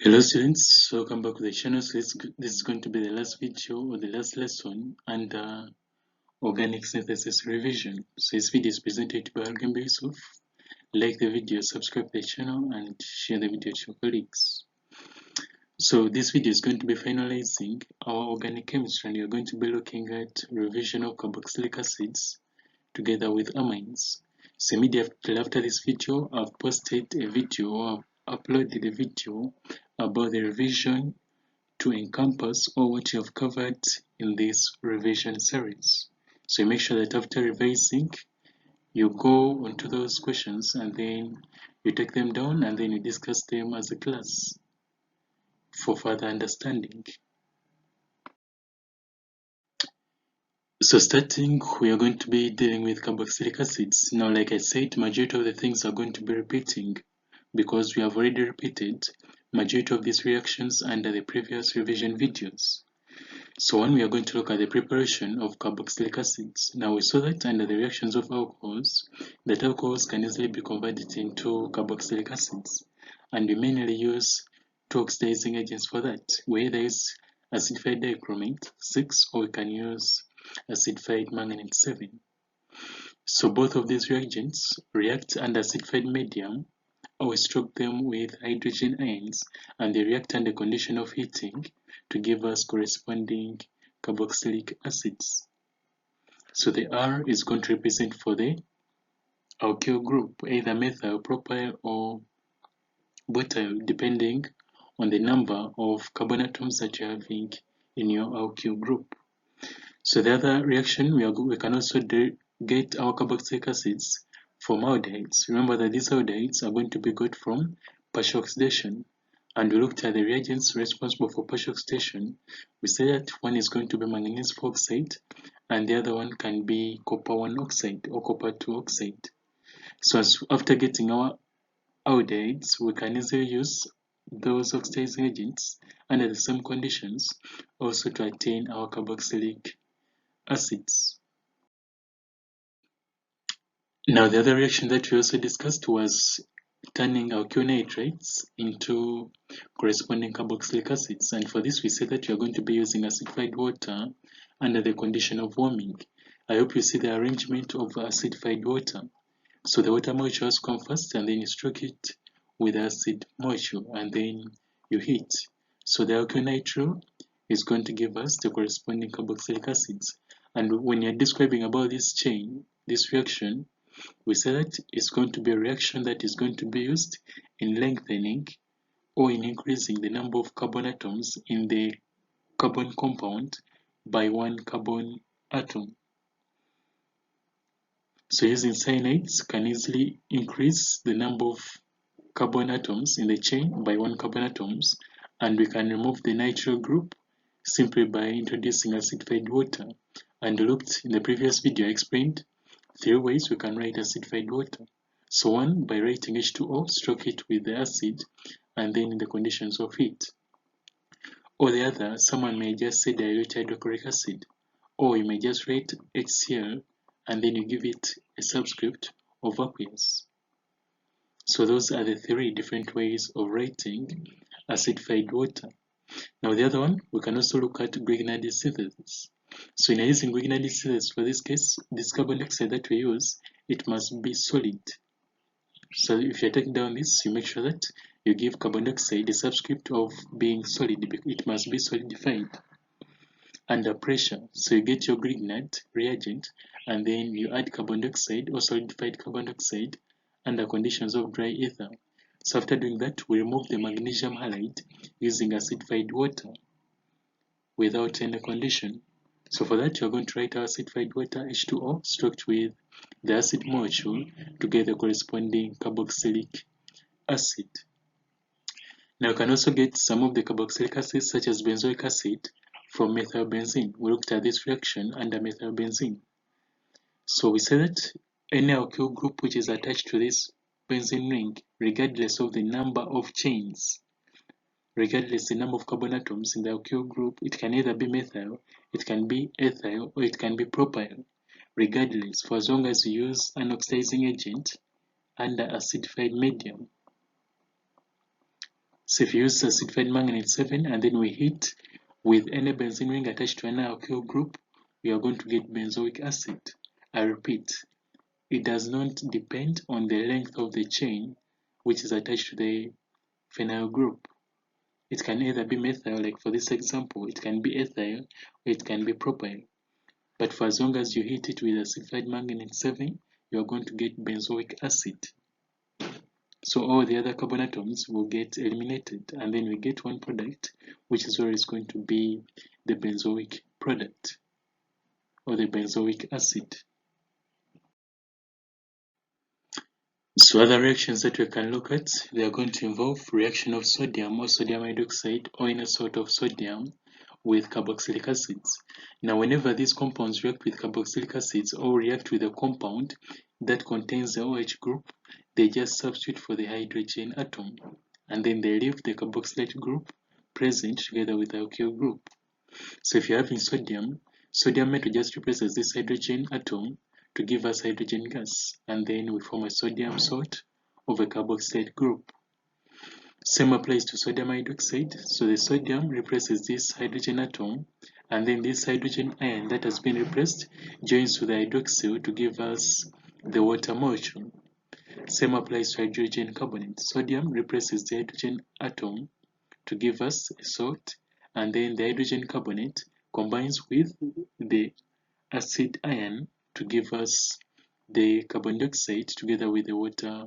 Hello students, welcome back to the channel. So this is going to be the last video or the last lesson under organic synthesis revision. So this video is presented by Algembe Yusuf. Like the video, subscribe to the channel and share the video to your colleagues. So this video is going to be finalizing our organic chemistry, and you're going to be looking at revision of carboxylic acids together with amines. So immediately after this video, I've posted a video or I've uploaded a video about the revision to encompass all what you have covered in this revision series. So make sure that after revising, you go onto those questions and then you take them down and then you discuss them as a class for further understanding. So starting, we are going to be dealing with carboxylic acids. Now, like I said, majority of the things are going to be repeating because we have already repeated majority of these reactions under the previous revision videos. So one, we are going to look at the preparation of carboxylic acids. Now we saw that under the reactions of alcohols, that alcohols can easily be converted into carboxylic acids. And we mainly use two oxidizing agents for that. We either use acidified dichromate 6 or we can use acidified manganate 7. So both of these reagents react under acidified medium, or we stroke them with hydrogen ions, and they react under condition of heating to give us corresponding carboxylic acids. So the R is going to represent for the alkyl group, either methyl, propyl, or butyl, depending on the number of carbon atoms that you're having in your alkyl group. So the other reaction, we can also get our carboxylic acids from aldehydes. Remember that these aldehydes are going to be got from partial oxidation. And we looked at the reagents responsible for partial oxidation. We said that one is going to be manganese 4 oxide and the other one can be copper 1 oxide or copper 2 oxide. So after getting our aldehydes, we can easily use those oxidizing agents under the same conditions also to attain our carboxylic acids. Now the other reaction that we also discussed was turning alkyl nitrates into corresponding carboxylic acids, and for this we say that you are going to be using acidified water under the condition of warming. I hope you see the arrangement of acidified water. So the water molecules come first and then you stroke it with the acid molecule and then you heat. So the alkyl nitro is going to give us the corresponding carboxylic acids. And when you're describing about this chain, this reaction, we say that it's going to be a reaction that is going to be used in lengthening or in increasing the number of carbon atoms in the carbon compound by one carbon atom. So using cyanides can easily increase the number of carbon atoms in the chain by one carbon atoms, and we can remove the nitro group simply by introducing acidified water. And looked in the previous video, I explained 3 ways we can write acidified water. So one, by writing H2O, stroke it with the acid, and then in the conditions of heat. Or the other, someone may just say dilute hydrochloric acid, or you may just write HCl, and then you give it a subscript of aqueous. So those are the 3 different ways of writing acidified water. Now the other one, we can also look at Grignard synthesis. So in using Grignard synthesis, for this case, this carbon dioxide that we use, it must be solid. So if you're taking down this, you make sure that you give carbon dioxide a subscript of being solid, it must be solidified under pressure. So you get your Grignard reagent and then you add carbon dioxide or solidified carbon dioxide under conditions of dry ether. So after doing that, we remove the magnesium halide using acidified water without any condition. So for that, you're going to write our acidified water H2O stroked with the acid molecule to get the corresponding carboxylic acid. Now you can also get some of the carboxylic acids such as benzoic acid from methylbenzene. We looked at this reaction under methylbenzene. So we say that any alkyl group which is attached to this benzene ring, regardless of the number of chains, regardless the number of carbon atoms in the alkyl group, it can either be methyl, it can be ethyl, or it can be propyl. Regardless, for as long as you use an oxidizing agent under acidified medium. So if you use acidified manganate 7 and then we heat with any benzene ring attached to an alkyl group, we are going to get benzoic acid. I repeat, it does not depend on the length of the chain which is attached to the phenyl group. It can either be methyl, like for this example, it can be ethyl, or it can be propyl. But for as long as you heat it with acidified manganate 7, you are going to get benzoic acid. So all the other carbon atoms will get eliminated, and then we get one product, which is always going to be the benzoic product, or the benzoic acid. So other reactions that we can look at, they are going to involve reaction of sodium or sodium hydroxide or inner salt of sodium with carboxylic acids. Now whenever these compounds react with carboxylic acids or react with a compound that contains the OH group, they just substitute for the hydrogen atom, and then they leave the carboxylate group present together with the alkyl group. So if you're having sodium, sodium metal just replaces this hydrogen atom to give us hydrogen gas, and then we form a sodium salt of a carboxylate group. Same applies to sodium hydroxide. So the sodium replaces this hydrogen atom, and then this hydrogen ion that has been replaced joins to the hydroxyl to give us the water molecule. Same applies to hydrogen carbonate. Sodium replaces the hydrogen atom to give us a salt, and then the hydrogen carbonate combines with the acid ion to give us the carbon dioxide together with the water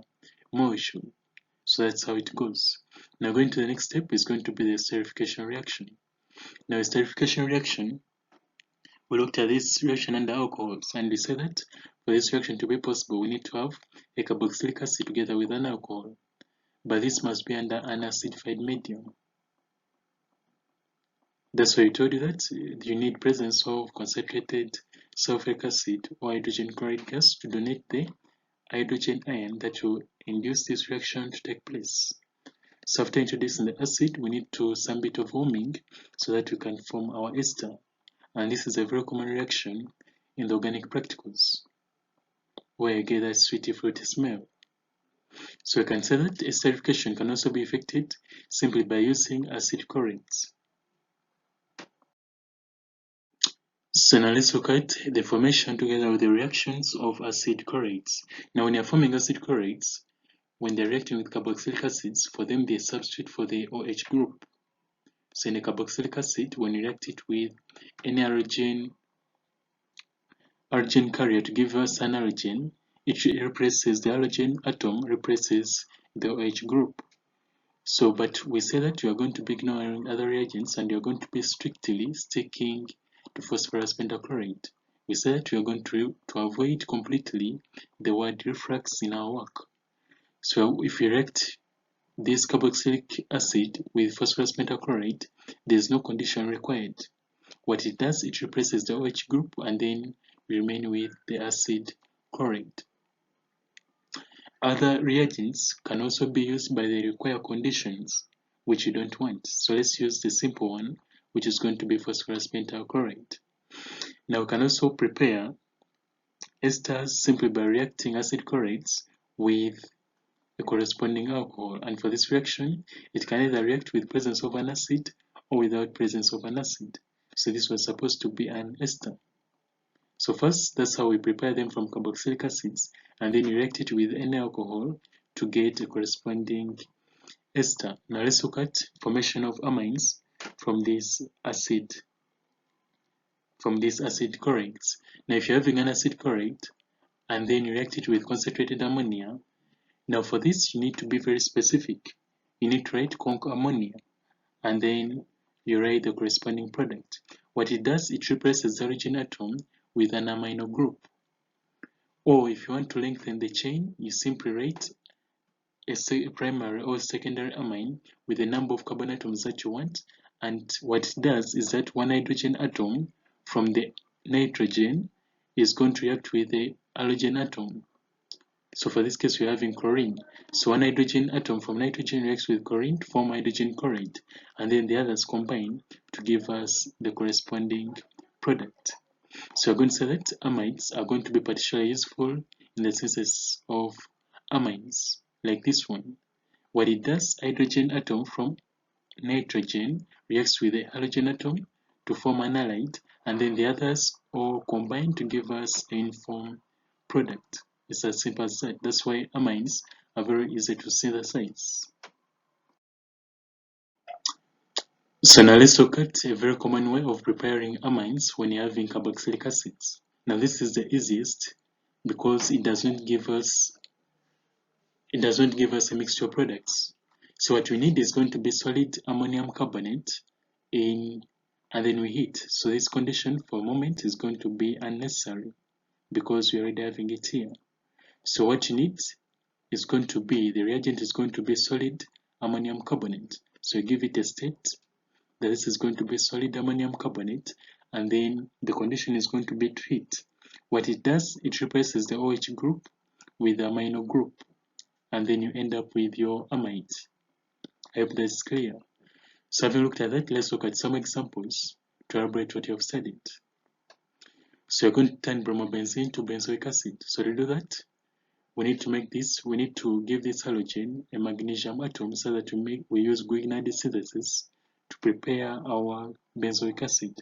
molecule. So that's how it goes. Now going to the next step is going to be the esterification reaction. Now esterification reaction, we looked at this reaction under alcohols, and we said that for this reaction to be possible, we need to have a carboxylic acid together with an alcohol, but this must be under an acidified medium. That's why I told you that you need presence of concentrated sulfuric acid or hydrogen chloride gas to donate the hydrogen ion that will induce this reaction to take place. So after introducing the acid, we need to some bit of warming so that we can form our ester. And this is a very common reaction in the organic practicals, where you get that sweety fruity smell. So we can say that esterification can also be effected simply by using acid chlorates. So now let's look at the formation together with the reactions of acid chlorates. Now when you're forming acid chlorates, when they're reacting with carboxylic acids, for them they substitute for the OH group. So in a carboxylic acid, when you react it with any halogen carrier to give us an halogen, it replaces the halogen atom, replaces the OH group. So, but we say that you are going to be ignoring other reagents and you are going to be strictly sticking to phosphorus pentachloride. We say that we are going to avoid completely the word reflux in our work. So if we react this carboxylic acid with phosphorus pentachloride, there is no condition required. What it does, it replaces the OH group and then we remain with the acid chloride. Other reagents can also be used by the required conditions which you don't want. So let's use the simple one, which is going to be phosphorus pentachloride. Now we can also prepare esters simply by reacting acid chlorides with a corresponding alcohol, and for this reaction it can either react with presence of an acid or without presence of an acid. So this was supposed to be an ester. So first, that's how we prepare them from carboxylic acids, and then you react it with any alcohol to get a corresponding ester. Now let's look at formation of amines from this acid chlorides. Now if you're having an acid chloride and then you react it with concentrated ammonia, now for this you need to be very specific. You need to write conc ammonia and then you write the corresponding product. What it does, it replaces the halogen atom with an amino group. Or if you want to lengthen the chain, you simply write a primary or secondary amine with the number of carbon atoms that you want, and what it does is that one hydrogen atom from the nitrogen is going to react with the halogen atom. So for this case we're having chlorine. So one hydrogen atom from nitrogen reacts with chlorine to form hydrogen chloride, and then the others combine to give us the corresponding product. So we're going to say that amides are going to be particularly useful in the synthesis of amines, like this one, What it does, hydrogen atom from nitrogen reacts with the halogen atom to form an halide, and then the others all combine to give us a uniform product. It's as simple as that. That's why amines are very easy to synthesize. So now let's look at a very common way of preparing amines when you're having carboxylic acids. Now this is the easiest because it does not give us a mixture of products. So what we need is going to be solid ammonium carbonate and then we heat. So this condition for a moment is going to be unnecessary because we already having it here. So what you need is going to be, the reagent is going to be solid ammonium carbonate. So you give it a state that this is going to be solid ammonium carbonate, and then the condition is going to be to heat. What it does, it replaces the OH group with the amino group, and then you end up with your amide. I hope that's clear. So having looked at that, let's look at some examples to elaborate what you have studied. So you're going to turn bromobenzene to benzoic acid. So to do that, we need to give this halogen a magnesium atom so that we use Grignard synthesis to prepare our benzoic acid.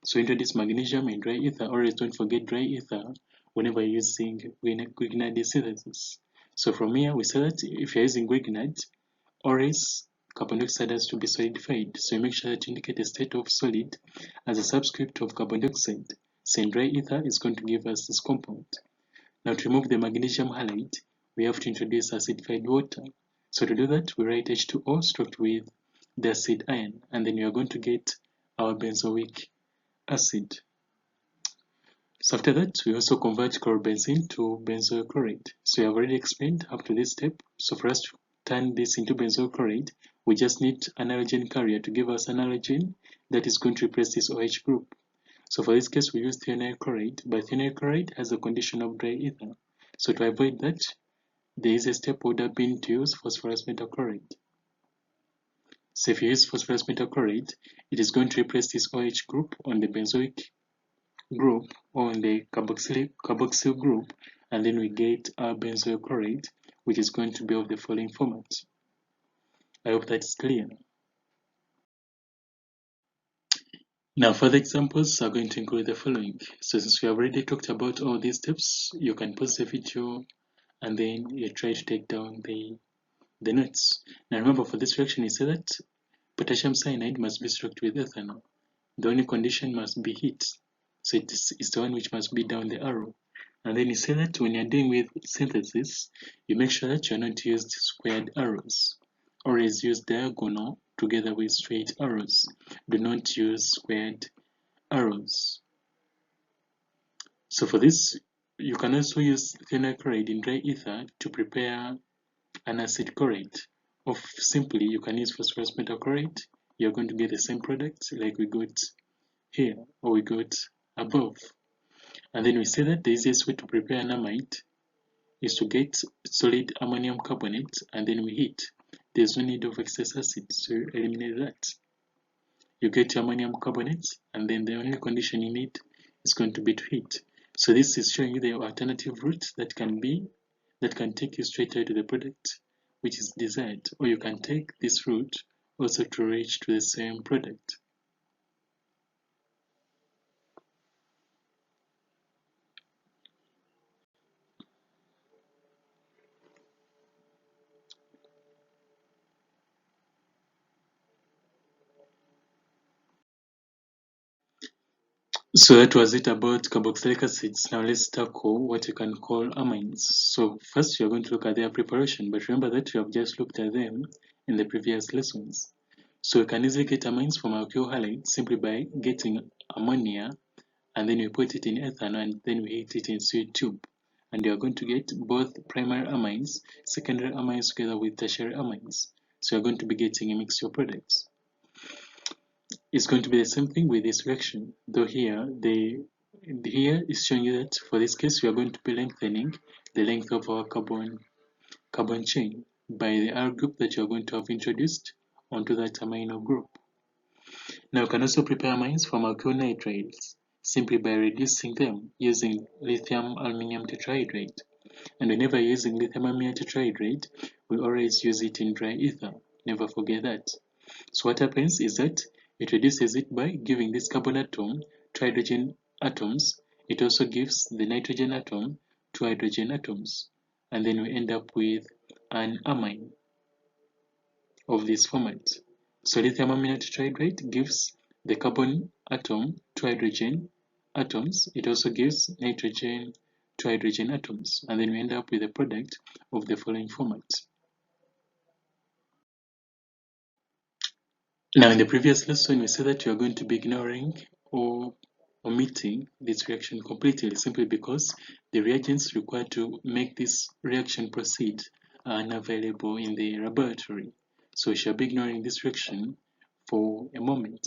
So introduce magnesium in dry ether. Always don't forget dry ether whenever you're using Grignard synthesis. So from here we say that if you're using Grignard, always carbon dioxide has to be solidified. So you make sure that you indicate a state of solid as a subscript of carbon dioxide. So in dry ether is going to give us this compound. Now to remove the magnesium halide, we have to introduce acidified water. So to do that, we write H2O struck with the acid ion, and then we are going to get our benzoic acid. So after that, we also convert chlorobenzene to benzoyl chloride. So we have already explained up to this step. So for us to turn this into benzoyl chloride, we just need an halogen carrier to give us an halogen that is going to replace this OH group. So for this case, we use thionyl chloride, but thionyl chloride has a condition of dry ether. So to avoid that, the easiest step would have been to use phosphorus metachloride. So if you use phosphorus metachloride, it is going to replace this OH group on the benzoic group or on the carboxyl group, and then we get our benzoyl chloride, which is going to be of the following format. I hope that's clear. Now further examples are going to include the following. So since we have already talked about all these steps, you can pause the video and then you try to take down the notes. Now remember, for this reaction you say that potassium cyanide must be struck with ethanol. The only condition must be heat. So it's the one which must be down the arrow. And then you say that when you're dealing with synthesis, you make sure that you're not used squared arrows. Always use diagonal together with straight arrows. Do not use squared arrows. So for this, you can also use thionyl chloride in dry ether to prepare an acid chloride. Or simply, you can use phosphorus metachloride. You're going to get the same product like we got here, or we got above. And then we say that the easiest way to prepare an amide is to get solid ammonium carbonate and then we heat. There's no need of excess acid, so you eliminate that. You get your ammonium carbonate, and then the only condition you need is going to be to heat. So this is showing you the alternative route that can take you straight away to the product which is desired, or you can take this route also to reach to the same product. So that was it about carboxylic acids. Now let's tackle what you can call amines. So first you're going to look at their preparation, but remember that you have just looked at them in the previous lessons. So you can easily get amines from alkyl halides simply by getting ammonia and then we put it in ethanol and then we heat it in sweet tube. And you're going to get both primary amines, secondary amines together with tertiary amines. So you're going to be getting a mixture of products. It's going to be the same thing with this reaction, though here is showing you that for this case we are going to be lengthening the length of our carbon chain by the R group that you are going to have introduced onto that amino group. Now you can also prepare amines from alkyl nitrides simply by reducing them using lithium aluminium tetrahydride. And whenever you're using lithium amine tetrahydride, we always use it in dry ether. Never forget that. So what happens is that it reduces it by giving this carbon atom two hydrogen atoms. It also gives the nitrogen atom two hydrogen atoms. And then we end up with an amine of this format. So lithium amine tetrahydride gives the carbon atom two hydrogen atoms. It also gives nitrogen two hydrogen atoms. And then we end up with a product of the following format. Now, in the previous lesson, we said that you are going to be ignoring or omitting this reaction completely, simply because the reagents required to make this reaction proceed are unavailable in the laboratory. So we shall be ignoring this reaction for a moment.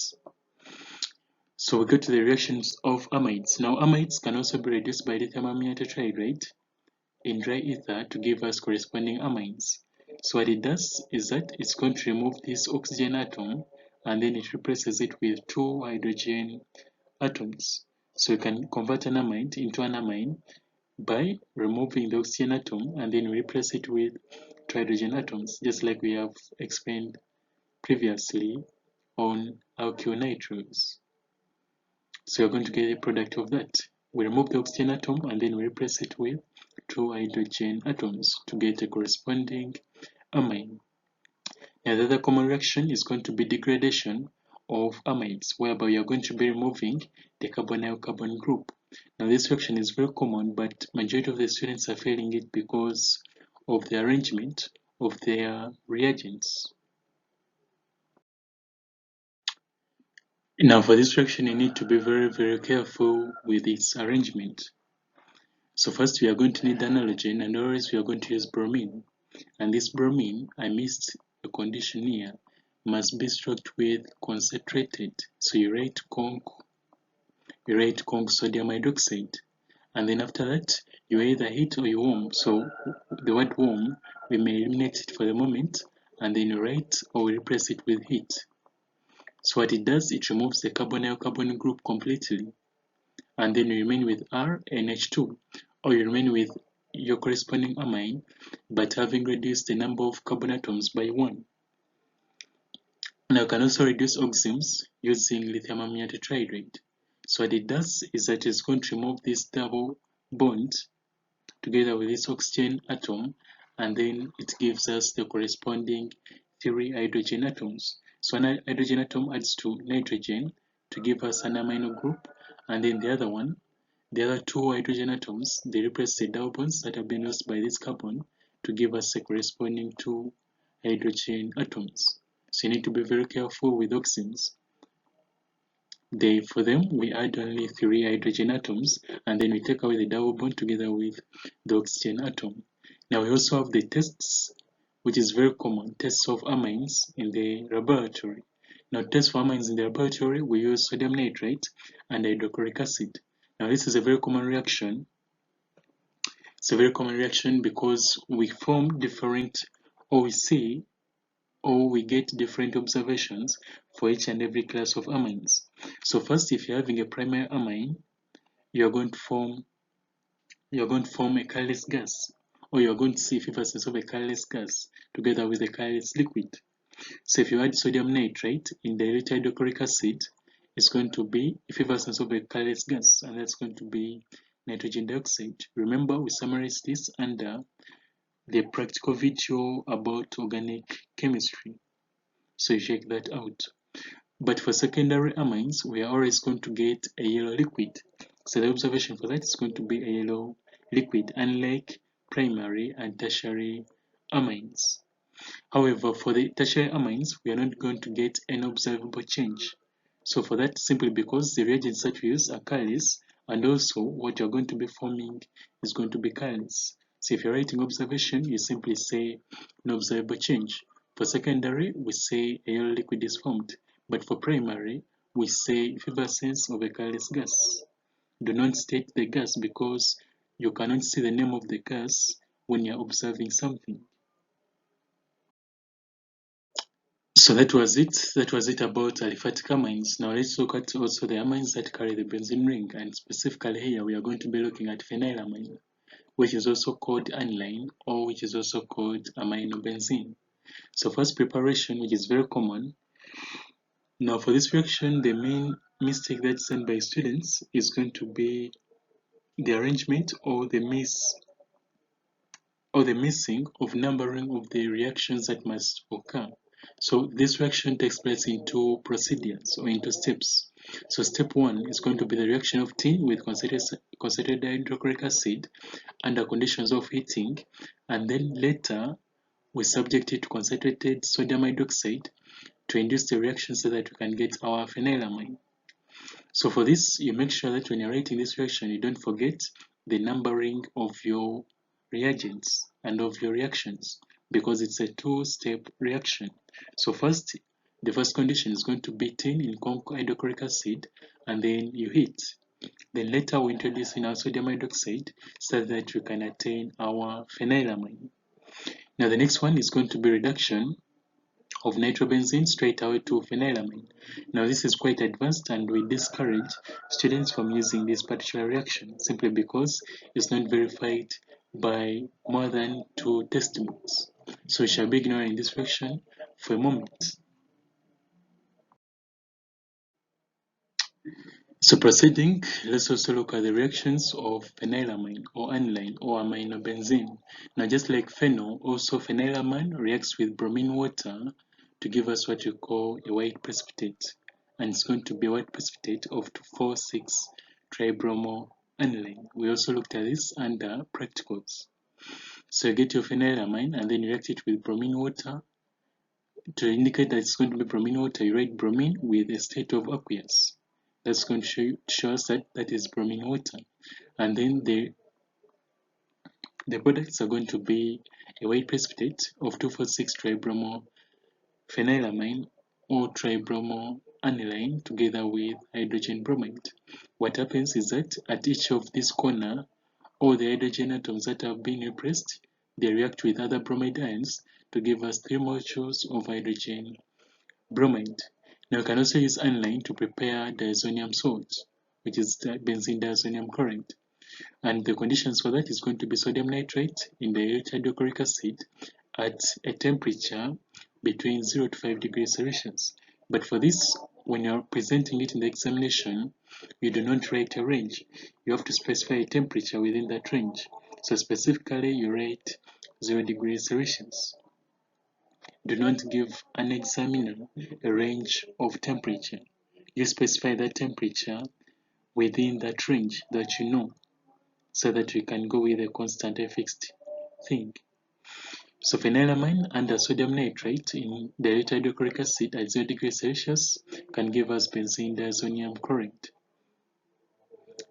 So we go to the reactions of amides. Now, amides can also be reduced by lithium amine tetrahydride in dry ether to give us corresponding amines. So what it does is that it's going to remove this oxygen atom and then it replaces it with two hydrogen atoms. So you can convert an amide into an amine by removing the oxygen atom and then replace it with two hydrogen atoms, just like we have explained previously on alkyl nitriles. So you're going to get a product of that. We remove the oxygen atom and then we replace it with two hydrogen atoms to get a corresponding amine. Now the other common reaction is going to be degradation of amides, whereby you're going to be removing the carbonyl-carbon group. Now this reaction is very common, but majority of the students are failing it because of the arrangement of their reagents. Now for this reaction, you need to be very careful with its arrangement. So first we are going to need an halogen, and always we are going to use bromine. And this bromine, I missed a condition here, must be struck with concentrated. So you write conc sodium hydroxide. And then after that, you either heat or you warm. So the word warm, we may eliminate it for the moment, and then you write or we replace it with heat. So what it does, it removes the carbonyl-carbon group completely. And then you remain with RNH2, or you remain with your corresponding amine, but having reduced the number of carbon atoms by 1. Now you can also reduce oximes using lithium amine tetrahydride. So what it does is that it's going to remove this double bond together with this oxygen atom, and then it gives us the corresponding 3 hydrogen atoms. So one hydrogen atom adds to nitrogen to give us an amino group, and then the other 2 hydrogen atoms, they replace the double bonds that have been lost by this carbon to give us the corresponding 2 hydrogen atoms. So you need to be very careful with oximes. For them, we add only 3 hydrogen atoms, and then we take away the double bond together with the oxygen atom. Now we also have the tests, which is very common, tests of amines in the laboratory. Now tests for amines in the laboratory, we use sodium nitrate and hydrochloric acid. Now this is a very common reaction. It's a very common reaction because we form different, or we get different observations for each and every class of amines. So first, if you're having a primary amine, you're going to form a colorless gas, or you're going to see effervescence of a colorless gas together with a colorless liquid. So if you add sodium nitrate in diluted hydrochloric acid, it's going to be effervescence of a colorless gas, and that's going to be nitrogen dioxide. Remember, we summarized this under the practical video about organic chemistry. So you check that out. But for secondary amines, we are always going to get a yellow liquid. So the observation for that is going to be a yellow liquid, unlike primary and tertiary amines. However, for the tertiary amines, we are not going to get an observable change. So for that, simply because the reagents that we use are colorless, and also what you're going to be forming is going to be colorless. So if you're writing observation, you simply say no observable change. For secondary, we say a yellow liquid is formed. But for primary, we say effervescence of a colorless gas. Do not state the gas because you cannot see the name of the gas when you're observing something. So that was it. That was it about aliphatic amines. Now let's look at also the amines that carry the benzene ring, and specifically here we are going to be looking at phenylamine. which is also called aniline, or which is also called aminobenzene. So first preparation, which is very common. Now for this reaction, the main mistake that's done by students is going to be the arrangement or the missing of numbering of the reactions that must occur. So this reaction takes place in two procedures or into steps. So step 1 is going to be the reaction of tin with concentrated hydrochloric acid under conditions of heating, and then later we subject it to concentrated sodium hydroxide to induce the reaction so that we can get our phenylamine. So for this, you make sure that when you're writing this reaction, you don't forget the numbering of your reagents and of your reactions, because it's a two-step reaction. So first, the first condition is going to be tin in hydrochloric acid, and then you heat. Then later we introduce in our sodium hydroxide so that we can attain our phenylamine. Now the next one is going to be reduction of nitrobenzene straight away to phenylamine. Now this is quite advanced, and we discourage students from using this particular reaction simply because it's not verified by more than 2 textbooks. So we shall be ignoring this reaction for a moment. So proceeding, let's also look at the reactions of phenylamine or aniline or aminobenzene. Now just like phenol, also phenylamine reacts with bromine water to give us what you call a white precipitate. And it's going to be a white precipitate of 2,4,6-tribromoaniline. We also looked at this under practicals. So you get your phenylamine and then you react it with bromine water. To indicate that it's going to be bromine water, you write bromine with a state of aqueous. That's going to show us that that is bromine water. And then the products are going to be a white precipitate of 2,4,6-tribromo-phenylamine or tribromoaniline together with hydrogen bromide. What happens is that at each of this corner, all the hydrogen atoms that have been replaced, they react with other bromide ions to give us 3 molecules of hydrogen bromide. Now you can also use aniline to prepare diazonium salt, which is benzene diazonium chloride. And the conditions for that is going to be sodium nitrate in dilute hydrochloric acid at a temperature between 0 to 5 degrees Celsius. But for this, when you're presenting it in the examination, you do not write a range. You have to specify a temperature within that range. So specifically, you write 0 degrees Celsius. Do not give an examiner a range of temperature. You specify that temperature within that range that you know, so that we can go with a constant fixed thing. So phenylamine under sodium nitrate in dilute hydrochloric acid at 0 degrees Celsius can give us benzene diazonium chloride,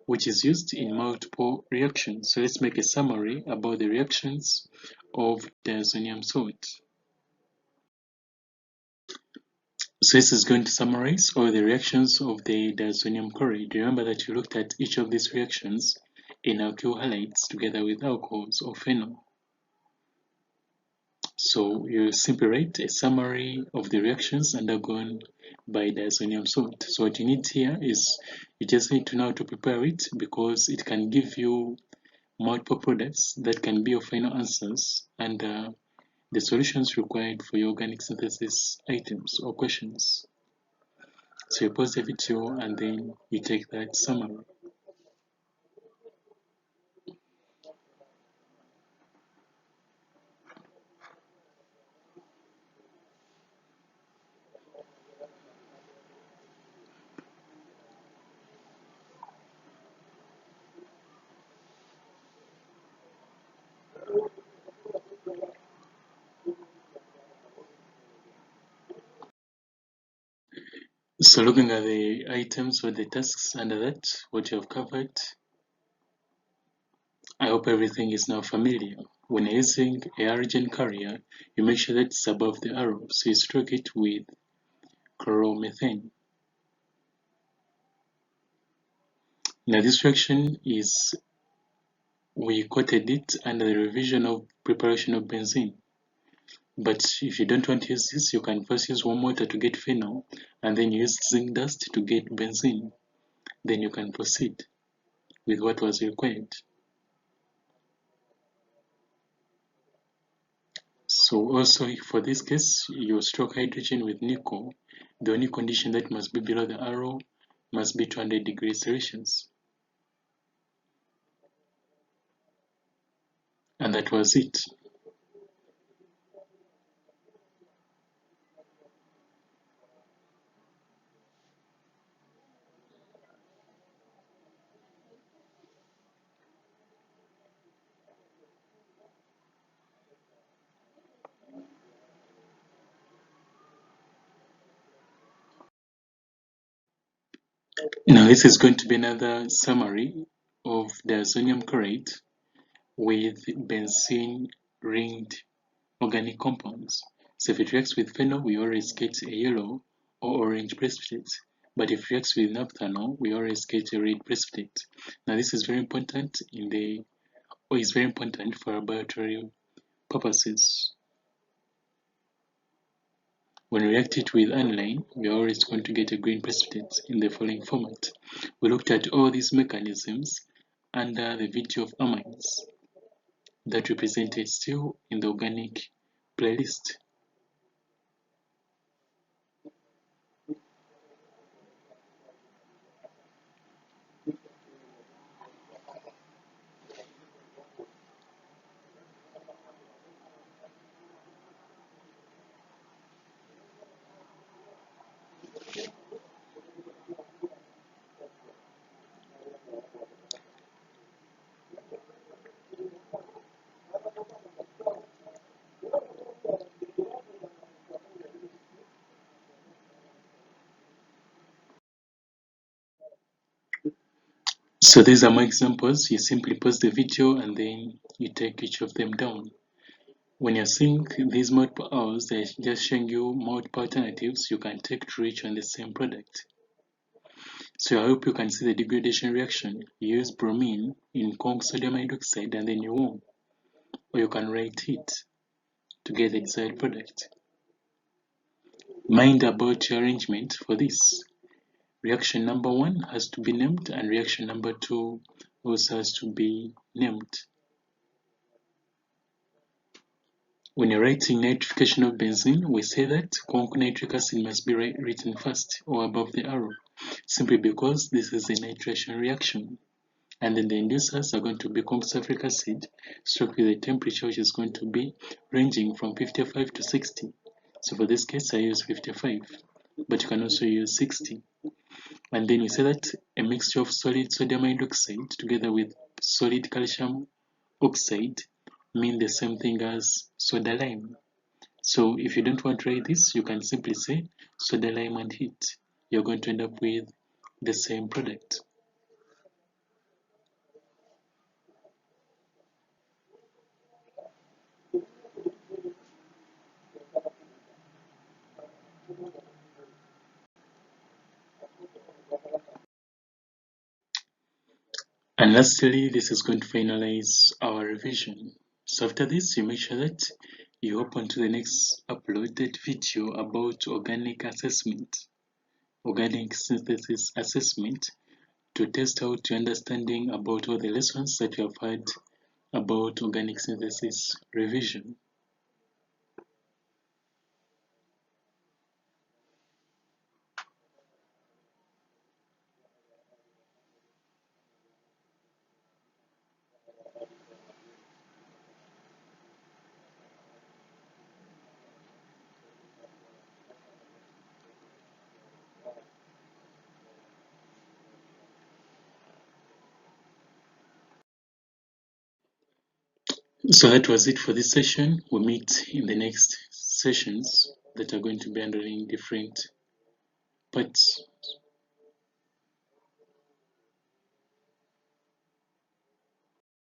which is used in multiple reactions. So let's make a summary about the reactions of diazonium salt. So this is going to summarize all the reactions of the diazonium chloride. Remember that you looked at each of these reactions in alkyl halides together with alcohols or phenol. So you simply write a summary of the reactions undergone by diazonium salt. So what you need here is you just need to know how to prepare it, because it can give you multiple products that can be your final answers and the solutions required for your organic synthesis items or questions. So you pause the video and then you take that summary. So looking at the items or the tasks under that, what you have covered, I hope everything is now familiar. When using a halogen carrier, you make sure that it's above the arrow, so you stroke it with chloromethane. Now this reaction is, we quoted it under the revision of preparation of benzene. But if you don't want to use this, you can first use warm water to get phenol, and then use zinc dust to get benzene. Then you can proceed with what was required. So also for this case, you stroke hydrogen with nickel. The only condition that must be below the arrow must be 200 degrees Celsius. And that was it. Now this is going to be another summary of diazonium chloride with benzene ringed organic compounds. So if it reacts with phenol, we always get a yellow or orange precipitate. But if it reacts with naphthalene, we always get a red precipitate. Now this is very important is very important for laboratory purposes. When we react it with aniline, we are always going to get a green precipitate in the following format. We looked at all these mechanisms under the video of amines that represented still in the organic playlist. So these are my examples. You simply pause the video and then you take each of them down. When you're seeing these multiple arrows, they're just showing you multiple alternatives you can take to reach on the same product. So I hope you can see the degradation reaction. You use bromine in conc sodium hydroxide and then you warm, or you can write heat to get the desired product. Mind about your arrangement for this. Reaction number 1 has to be named and reaction number 2 also has to be named. When you're writing nitrification of benzene, we say that conc nitric acid must be written first or above the arrow, simply because this is a nitration reaction. And then the inducers are going to be conc sulfuric acid, struck with a temperature which is going to be ranging from 55 to 60. So for this case, I use 55, but you can also use 60. And then we say that a mixture of solid sodium hydroxide together with solid calcium oxide mean the same thing as soda lime. So if you don't want to write this, you can simply say soda lime and heat. You're going to end up with the same product. And lastly, this is going to finalize our revision. So after this, you make sure that you hop onto the next uploaded video about organic assessment, organic synthesis assessment, to test out your understanding about all the lessons that you have had about organic synthesis revision. So that was it for this session. We'll meet in the next sessions that are going to be handling different parts.